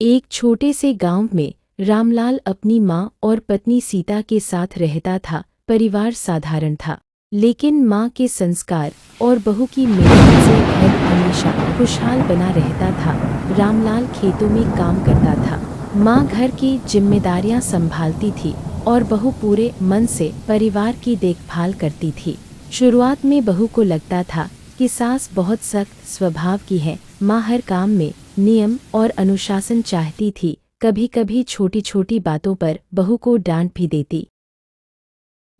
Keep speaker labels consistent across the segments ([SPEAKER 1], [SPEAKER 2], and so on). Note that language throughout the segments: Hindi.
[SPEAKER 1] एक छोटे से गांव में रामलाल अपनी माँ और पत्नी सीता के साथ रहता था। परिवार साधारण था, लेकिन माँ के संस्कार और बहू की मेहनत से घर हमेशा खुशहाल बना रहता था। रामलाल खेतों में काम करता था, माँ घर की जिम्मेदारियां संभालती थी और बहू पूरे मन से परिवार की देखभाल करती थी। शुरुआत में बहू को लगता था कि सास बहुत सख्त स्वभाव की है। माँ हर काम में नियम और अनुशासन चाहती थी। कभी कभी छोटी छोटी बातों पर बहू को डांट भी देती,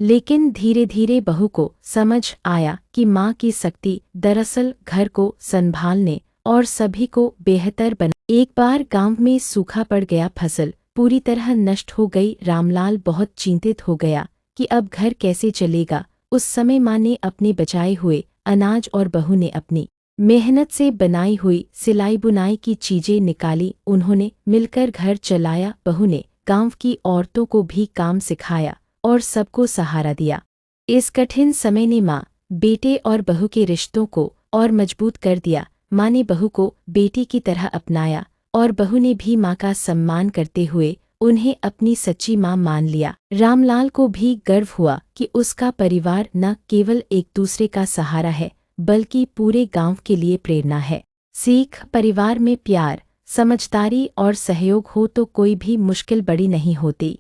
[SPEAKER 1] लेकिन धीरे धीरे बहू को समझ आया कि माँ की सख्ती दरअसल घर को संभालने और सभी को बेहतर बना। एक बार गांव में सूखा पड़ गया, फसल पूरी तरह नष्ट हो गई। रामलाल बहुत चिंतित हो गया कि अब घर कैसे चलेगा। उस समय माँ ने अपने बचाए हुए अनाज और बहू ने अपनी मेहनत से बनाई हुई सिलाई बुनाई की चीजें निकाली। उन्होंने मिलकर घर चलाया। बहू ने गांव की औरतों को भी काम सिखाया और सबको सहारा दिया। इस कठिन समय ने माँ बेटे और बहू के रिश्तों को और मजबूत कर दिया। माँ ने बहू को बेटी की तरह अपनाया और बहू ने भी माँ का सम्मान करते हुए उन्हें अपनी सच्ची माँ मान लिया। रामलाल को भी गर्व हुआ कि उसका परिवार न केवल एक दूसरे का सहारा है, बल्कि पूरे गांव के लिए प्रेरणा है। सीख: परिवार में प्यार, समझदारी और सहयोग हो तो कोई भी मुश्किल बड़ी नहीं होती।